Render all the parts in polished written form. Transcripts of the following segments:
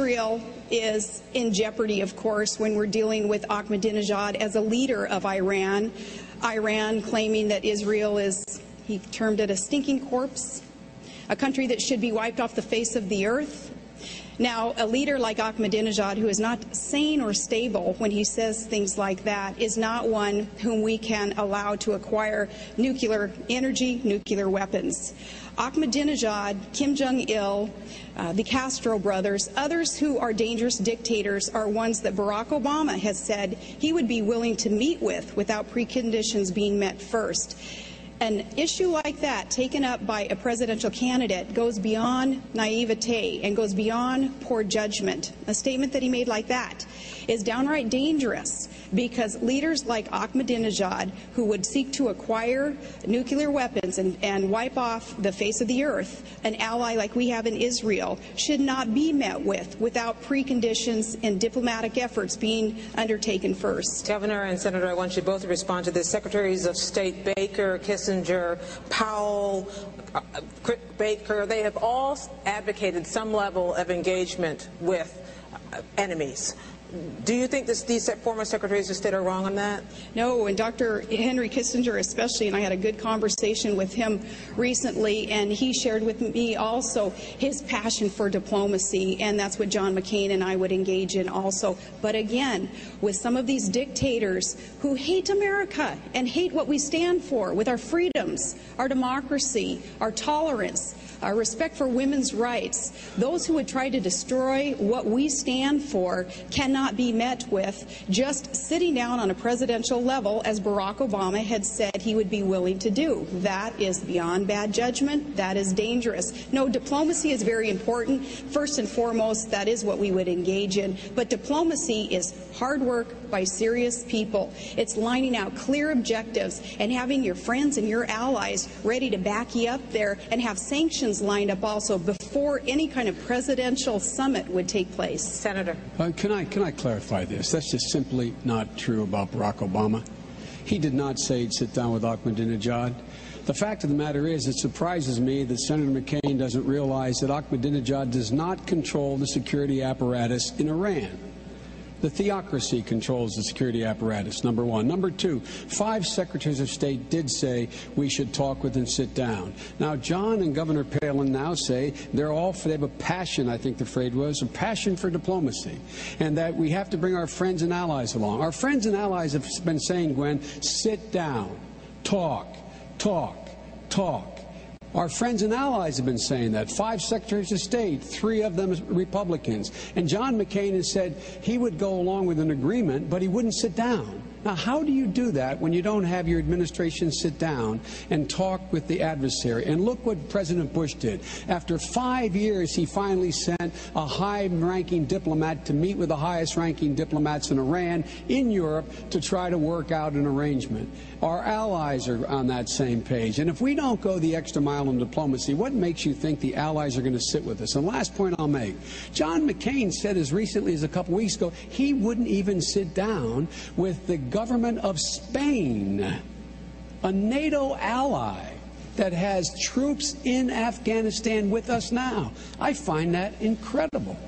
Israel is in jeopardy, of course, when we're dealing with Ahmadinejad as a leader of Iran. Iran claiming that Israel is, he termed it a stinking corpse, a country that should be wiped off the face of the earth. Now, a leader like Ahmadinejad, who is not sane or stable when he says things like that, is not one whom we can allow to acquire nuclear energy, nuclear weapons. Ahmadinejad, Kim Jong-il, the Castro brothers, others who are dangerous dictators are ones that Barack Obama has said he would be willing to meet with without preconditions being met first. An issue like that taken up by a presidential candidate goes beyond naivete and goes beyond poor judgment. A statement that he made like that is downright dangerous, because leaders like Ahmadinejad, who would seek to acquire nuclear weapons and wipe off the face of the earth, an ally like we have in Israel, should not be met with without preconditions and diplomatic efforts being undertaken first. Governor and Senator, I want you both to respond to this. Secretaries of State Baker, Kissinger, Powell, Baker, they have all advocated some level of engagement with enemies. Do you think these former secretaries of state are wrong on that? No, and Dr. Henry Kissinger especially, and I had a good conversation with him recently, and he shared with me also his passion for diplomacy, and that's what John McCain and I would engage in also. But again, with some of these dictators who hate America and hate what we stand for, with our freedoms, our democracy, our tolerance, our respect for women's rights, those who would try to destroy what we stand for cannot be met with just sitting down on a presidential level, as Barack Obama had said he would be willing to do. That is beyond bad judgment. That is dangerous. No, diplomacy is very important. First and foremost, that is what we would engage in. But diplomacy is hard work by serious people. It's lining out clear objectives and having your friends and your allies ready to back you up there, and have sanctions lined up also before any kind of presidential summit would take place. Senator. Can I clarify this? That's just simply not true about Barack Obama. He did not say he'd sit down with Ahmadinejad. The fact of the matter is, it surprises me that Senator McCain doesn't realize that Ahmadinejad does not control the security apparatus in Iran. The theocracy controls the security apparatus, number one. Number two, 5 secretaries of state did say we should talk with and sit down. Now, John and Governor Palin now say they have a passion, I think the phrase was, a passion for diplomacy, and that we have to bring our friends and allies along. Our friends and allies have been saying, Gwen, sit down, talk, talk, talk. Our friends and allies have been saying that. 5 secretaries of state, 3 of them Republicans. And John McCain has said he would go along with an agreement, but he wouldn't sit down. Now, how do you do that when you don't have your administration sit down and talk with the adversary? And look what President Bush did. After 5 years, he finally sent a high-ranking diplomat to meet with the highest-ranking diplomats in Iran, in Europe, to try to work out an arrangement. Our allies are on that same page. And if we don't go the extra mile in diplomacy, what makes you think the allies are going to sit with us? And last point I'll make. John McCain said as recently as a couple weeks ago he wouldn't even sit down with the government of Spain, a NATO ally that has troops in Afghanistan with us now. I find that incredible.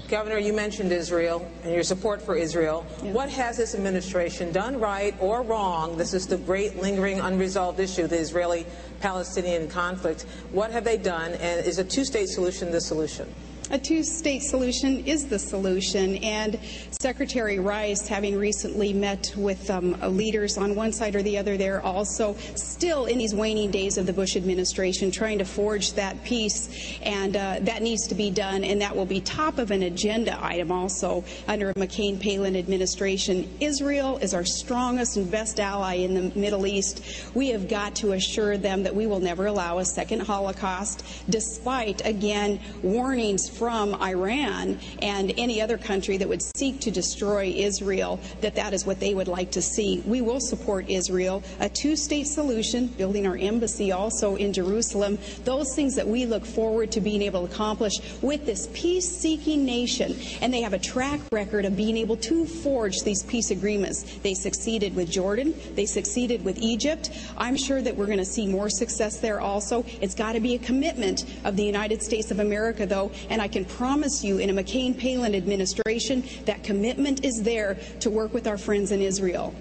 Governor, you mentioned Israel and your support for Israel. Yeah. What has this administration done right or wrong? This is the great lingering unresolved issue, the Israeli-Palestinian conflict. What have they done, and is a two-state solution the solution? A two-state solution is the solution, and Secretary Rice, having recently met with leaders on one side or the other there, also still in these waning days of the Bush administration, trying to forge that peace, and that needs to be done, and that will be top of an agenda item also under a McCain-Palin administration. Israel is our strongest and best ally in the Middle East. We have got to assure them that we will never allow a second Holocaust, despite, again, warnings from Iran and any other country that would seek to destroy Israel, that is what they would like to see. We will support Israel, a two-state solution, building our embassy also in Jerusalem, those things that we look forward to being able to accomplish with this peace-seeking nation. And they have a track record of being able to forge these peace agreements. They succeeded with Jordan. They succeeded with Egypt. I'm sure that we're going to see more success there also. It's got to be a commitment of the United States of America, though, and I can promise you in a McCain-Palin administration that commitment is there to work with our friends in Israel.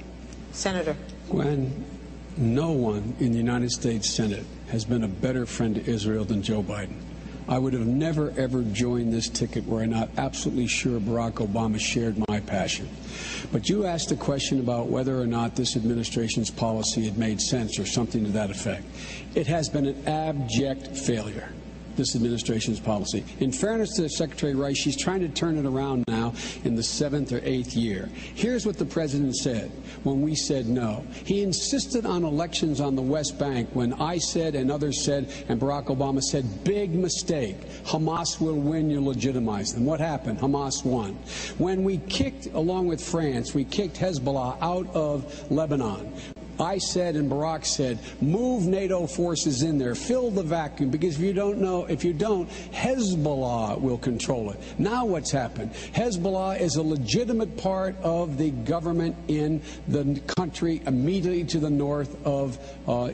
Senator. Gwen, no one in the United States Senate has been a better friend to Israel than Joe Biden. I would have never, ever joined this ticket were I not absolutely sure Barack Obama shared my passion. But you asked a question about whether or not this administration's policy had made sense or something to that effect. It has been an abject failure, this administration's policy. In fairness to Secretary Rice, she's trying to turn it around now in the 7th or 8th year. Here's what the president said when we said no. He insisted on elections on the West Bank when I said and others said and Barack Obama said, big mistake. Hamas will win, you legitimize them. What happened? Hamas won. When we kicked, along with France, we kicked Hezbollah out of Lebanon. I said and Barack said, move NATO forces in there, fill the vacuum, because if you don't, Hezbollah will control it. Now what's happened? Hezbollah is a legitimate part of the government in the country immediately to the north of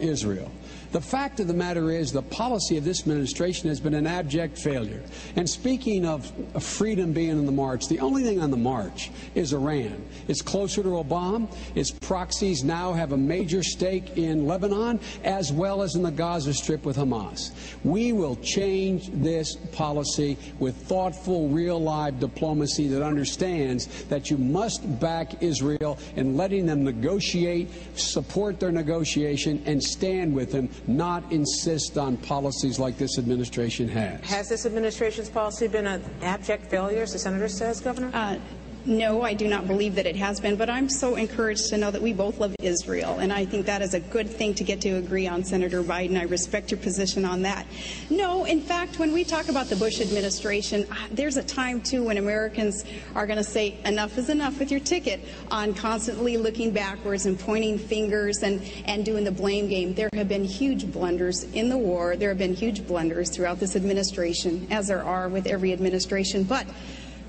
Israel. The fact of the matter is the policy of this administration has been an abject failure. And speaking of freedom being on the march, the only thing on the march is Iran. It's closer to a bomb. Its proxies now have a major stake in Lebanon as well as in the Gaza Strip with Hamas. We will change this policy with thoughtful, real live diplomacy that understands that you must back Israel in letting them negotiate, support their negotiation, and stand with them, not insist on policies like this administration has. Has this administration's policy been an abject failure, as the senator says, Governor? No, I do not believe that it has been, but I'm so encouraged to know that we both love Israel, and I think that is a good thing to get to agree on, Senator Biden. I respect your position on that. No, in fact, when we talk about the Bush administration, there's a time, too, when Americans are going to say enough is enough with your ticket on constantly looking backwards and pointing fingers and doing the blame game. There have been huge blunders in the war. There have been huge blunders throughout this administration, as there are with every administration. But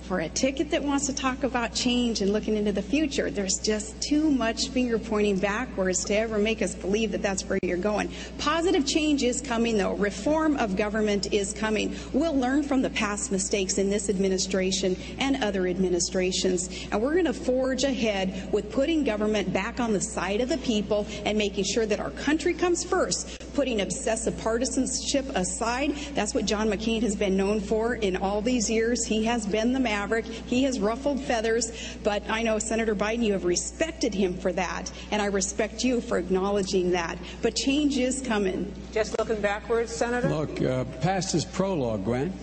for a ticket that wants to talk about change and looking into the future, there's just too much finger pointing backwards to ever make us believe that that's where you're going. Positive change is coming, though. Reform of government is coming. We'll learn from the past mistakes in this administration and other administrations, and we're going to forge ahead with putting government back on the side of the people and making sure that our country comes first, putting obsessive partisanship aside. That's what John McCain has been known for in all these years. He has been the maverick. He has ruffled feathers, but I know, Senator Biden, you have respected him for that, and I respect you for acknowledging that. But change is coming. Just looking backwards, Senator? Look, past is prologue, Gwen.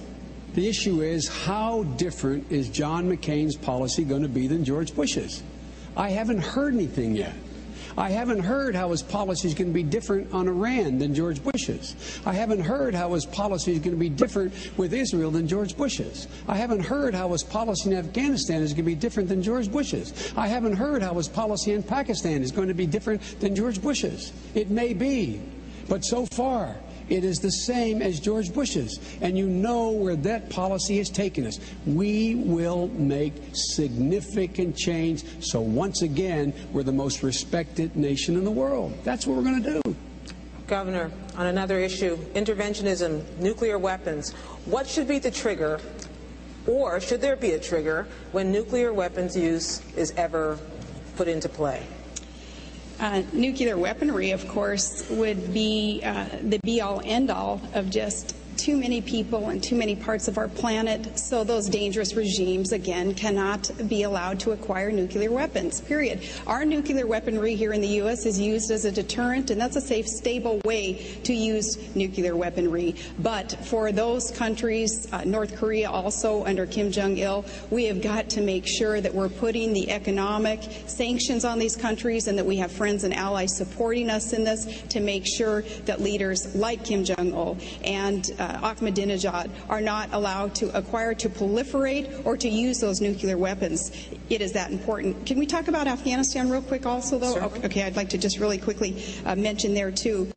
The issue is, how different is John McCain's policy going to be than George Bush's? I haven't heard anything yet. I haven't heard how his policy is going to be different on Iran than George Bush's. I haven't heard how his policy is going to be different with Israel than George Bush's. I haven't heard how his policy in Afghanistan is going to be different than George Bush's. I haven't heard how his policy in Pakistan is going to be different than George Bush's. It may be, but so far it is the same as George Bush's, and you know where that policy has taken us. We will make significant change, so once again, we're the most respected nation in the world. That's what we're going to do. Governor, on another issue, interventionism, nuclear weapons. What should be the trigger, or should there be a trigger, when nuclear weapons use is ever put into play? Nuclear weaponry, of course, would be the be-all, end-all of just too many people and too many parts of our planet, so those dangerous regimes, again, cannot be allowed to acquire nuclear weapons, period. Our nuclear weaponry here in the U.S. is used as a deterrent, and that's a safe, stable way to use nuclear weaponry. But for those countries, North Korea also under Kim Jong-il, we have got to make sure that we're putting the economic sanctions on these countries and that we have friends and allies supporting us in this to make sure that leaders like Kim Jong-il and Ahmadinejad are not allowed to acquire, to proliferate, or to use those nuclear weapons. It is that important. Can we talk about Afghanistan real quick also, though? Certainly. Okay, I'd like to just really quickly mention there, too.